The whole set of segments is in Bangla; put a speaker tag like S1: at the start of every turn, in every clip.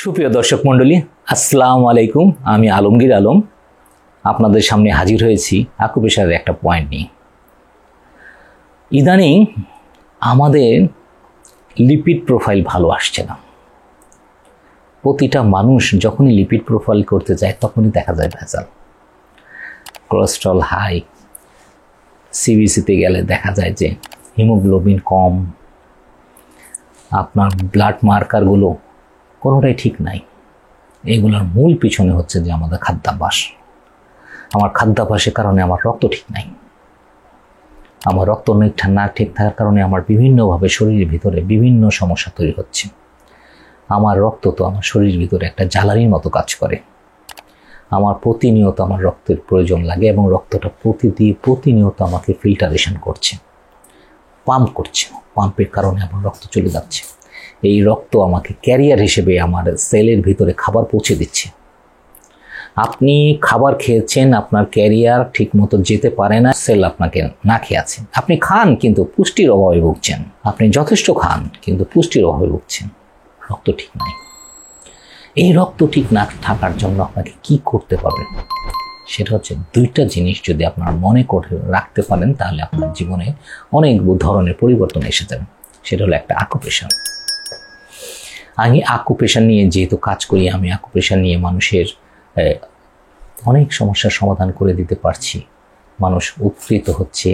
S1: সুপ্রিয় দর্শক মণ্ডলী, আসসালামু আলাইকুম। আমি আলমগীর আলম আপনাদের সামনে হাজির হয়েছি আকুপ্রেশারের একটা পয়েন্ট নিয়ে। ইদানিং আমাদের লিপিড প্রোফাইল ভালো আসছে না। প্রতিটা মানুষ যখনই লিপিড প্রোফাইল করতে যায় তখনই দেখা যায় ভেজাল। কোলেস্ট্রল হাই, সিবিসিতে গেলে দেখা যায় যে হিমোগ্লোবিন কম, আপনার ব্লাড মার্কারগুলো কোনোটাই ঠিক নাই। এগুলোর মূল পিছনে হচ্ছে যে আমাদের খাদ্যাভ্যাস। আমার খাদ্যাভ্যাসের কারণে আমার রক্ত ঠিক নাই। আমার রক্ত না ঠিক থাকার কারণে আমার বিভিন্নভাবে শরীরের ভিতরে বিভিন্ন সমস্যা তৈরি হচ্ছে। আমার রক্ত তো আমার শরীরের ভিতরে একটা জ্বালানির মতো কাজ করে। আমার প্রতিনিয়ত আমার রক্তের প্রয়োজন লাগে এবং রক্তটা প্রতিনিয়ত আমাকে ফিল্টারেশন করছে, পাম্প করছে। পাম্পের কারণে আমার রক্ত চলে যাচ্ছে। এই রক্ত আমাকে ক্যারিয়ার হিসেবে আমার সেলের ভিতরে খাবার পৌঁছে দিচ্ছে। আপনি খাবার খেয়েছেন, আপনার ক্যারিয়ার ঠিক মতো যেতে পারে না, সেল আপনাকে না খেয়ে আছে। আপনি খান কিন্তু পুষ্টির অভাবে ভুগছেন। আপনি যথেষ্ট খান কিন্তু পুষ্টির অভাবে ভুগছেন। রক্ত ঠিক নাই। এই রক্ত ঠিক না থাকার জন্য আপনাকে কি করতে পারবেন, সেটা হচ্ছে দুইটা জিনিস যদি আপনার মনে করে রাখতে পারেন তাহলে আপনার জীবনে অনেক ধরনের পরিবর্তন এসে যাবে। সেটা হলো একটা আকুপ্রেশার। আমি আকুপ্রেশার নিয়ে যেহেতু কাজ করি, আমি আকুপ্রেশার নিয়ে মানুষের অনেক সমস্যার সমাধান করে দিতে পারছি। মানুষ উপকৃত হচ্ছে।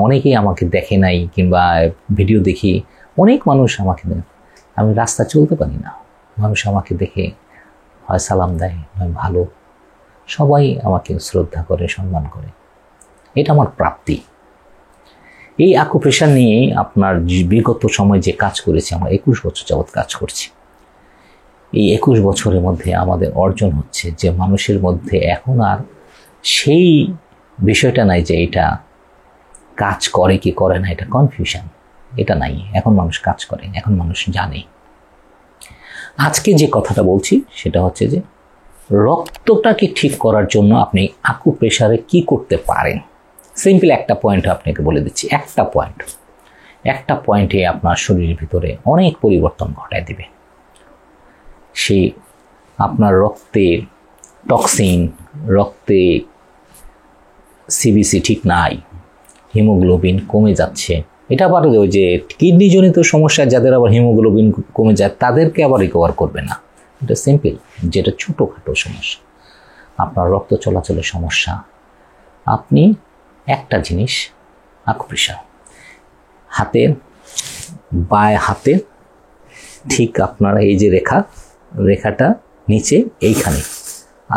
S1: অনেকেই আমাকে দেখে নাই কিংবা ভিডিও দেখি, অনেক মানুষ আমাকে, আমি রাস্তা চলতে পারি না, মানুষ আমাকে দেখে হয় সালাম দেয়, হয় ভালো, সবাই আমাকে শ্রদ্ধা করে, সম্মান করে। এটা আমার প্রাপ্তি। এই আকুপ্রেশার নিয়ে আপনার বিগত সময় যে কাজ করেছি, আমরা 21 বছর যাবৎ কাজ করছি। এই 21 বছরের মধ্যে আমাদের অর্জন হচ্ছে যে মানুষের মধ্যে এখন আর সেই বিষয়টা নাই যে এটা কাজ করে কি করে না, এটা কনফিউশন, এটা নাই। এখন মানুষ কাজ করে, এখন মানুষ জানে। আজকে যে কথাটা বলছি সেটা হচ্ছে যে রক্তটাকে ঠিক করার জন্য আপনি আকুপ্রেশারে কি করতে পারেন। সিম্পল একটা পয়েন্ট আপনাকে বলে দিচ্ছি। একটা পয়েন্টে আপনার শরীরের ভিতরে অনেক পরিবর্তন ঘটায় দিবে। সেই আপনার রক্তের টক্সিন, রক্তে সিবিসি ঠিক নাই, হিমোগ্লোবিন কমে যাচ্ছে। এটা আবার ওই যে কিডনিজনিত সমস্যা, যাদের আবার হিমোগ্লোবিন কমে যায় তাদেরকে আবার রিকভার করবে না। এটা সিম্পল, যেটা ছোটোখাটো সমস্যা, আপনার রক্ত চলাচলের সমস্যা। আপনি একটা জিনিস, আকুপ্রেশার হাতের বাঁ হাতে ঠিক আপনার এই যে রেখাটা নিচে এইখানে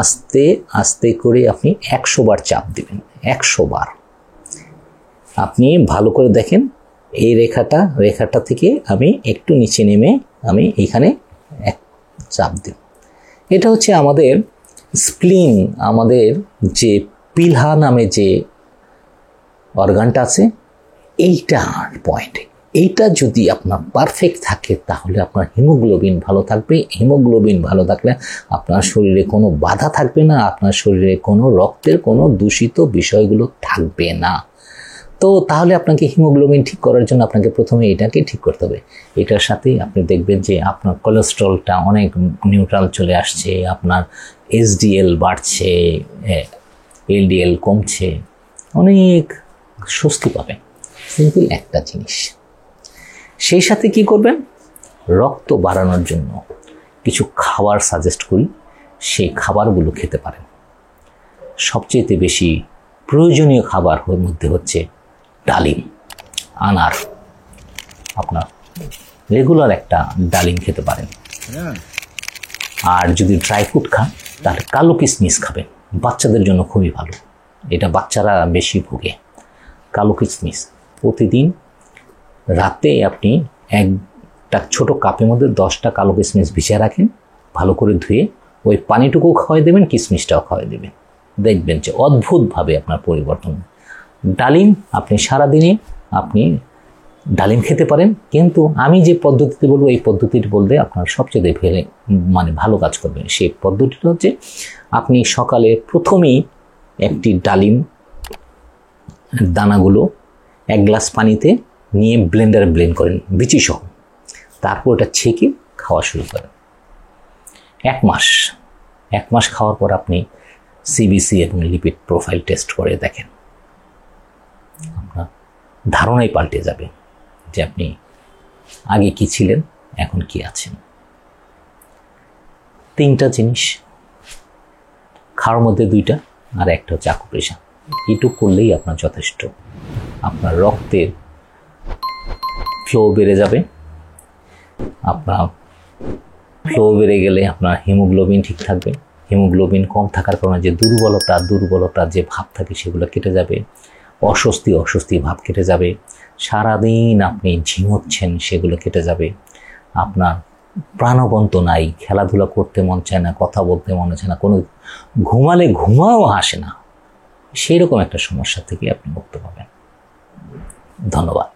S1: আস্তে আস্তে করে আপনি 100 বার চাপ দিবেন। 100 বার। আপনি ভালো করে দেখেন, এই রেখাটা থেকে আমি একটু নিচে নেমে আমি এইখানে এক চাপ দিই। এটা হচ্ছে আমাদের স্প্লিন, আমাদের যে পিলহা নামে যে অর্গানটা আছে, এইটার পয়েন্ট। এইটা যদি আপনার পারফেক্ট থাকে তাহলে আপনার হিমোগ্লোবিন ভালো থাকবে। হিমোগ্লোবিন ভালো থাকলে আপনার শরীরে কোনো বাধা থাকবে না, আপনার শরীরে কোনো রক্তের কোনো দূষিত বিষয়গুলো থাকবে না। তো তাহলে আপনাকে হিমোগ্লোবিন ঠিক করার জন্য আপনাকে প্রথমে এটাকে ঠিক করতে হবে। এটার সাথেই আপনি দেখবেন যে আপনার কোলেস্ট্রলটা অনেক নিউট্রাল চলে আসছে, আপনার এসডিএল বাড়ছে, এলডিএল কমছে, অনেক স্বস্তি পাবেন। সিম্পল একটা জিনিস। সেই সাথে কি করবেন, রক্ত বাড়ানোর জন্য কিছু খাবার সাজেস্ট করি, সেই খাবারগুলো খেতে পারেন। সবচেয়ে বেশি প্রয়োজনীয় খাবার মধ্যে হচ্ছে ডালিম, আনার। আপনার রেগুলার একটা ডালিম খেতে পারেন। আর যদি ড্রাই ফ্রুট খান তাহলে কালো কিশমিশ খাবেন, বাচ্চাদের জন্য খুবই ভালো। এটা বাচ্চারা বেশি ভোগে। কালো কিশমিশ প্রতিদিন রাতে আপনি একটা ছোট কাপের মধ্যে 10টা কালো কিশমিশ ভিজিয়ে রাখেন, ভালো করে ধুয়ে ওই পানিটুকু খাওয়াই দেবেন, কিশমিশটাও খাওয়াই দেবেন। দেখবেন যে অদ্ভুতভাবে আপনার পরিবর্তন। ডালিম আপনি সারাদিনে আপনি ডালিম খেতে পারেন, কিন্তু আমি যে পদ্ধতিতে বলবো এই পদ্ধতিটি বললে আপনার সবচেয়ে ভালো কাজ করবে। সেই পদ্ধতিটা হচ্ছে আপনি সকালে প্রথমেই একটি ডালিম দানাগুলো 1 গ্লাস পানিতে নিয়ে ব্লেন্ডারে ব্লেন্ড করেন বিচি সহ, তারপর এটা ছেঁকে খাওয়া শুরু করেন। এক মাস খাওয়ার পর আপনি সিবিসি এবং লিপিড প্রোফাইল টেস্ট করে দেখেন, আপনার ধারণাই পাল্টে যাবে যে আপনি আগে কি ছিলেন, এখন কি আছেন। 3টা জিনিস, খাওয়ার মধ্যে 2টা, আর একটা হচ্ছে আকুপ্রেশার। এইটুকু করলেই আপনার যথেষ্ট। আপনার রক্তের ফ্লো বেড়ে যাবে। আপনার ফ্লো বেড়ে গেলে আপনার হিমোগ্লোবিন ঠিক থাকবে। হিমোগ্লোবিন কম থাকার কারণে যে দুর্বলতা যে ভাব থাকে সেগুলো কেটে যাবে। অস্বস্তি ভাব কেটে যাবে। সারাদিন আপনি ঝিমোচ্ছেন, সেগুলো কেটে যাবে। আপনার প্রাণবন্ত নাই, খেলাধুলা করতে মন চায় না, কথা বলতে মনে চায় না, কোনো ঘুমালে ঘুমাও আসে না, সেই রকম একটা সমস্যা থেকে আপনি মুক্ত পাবেন। ধন্যবাদ।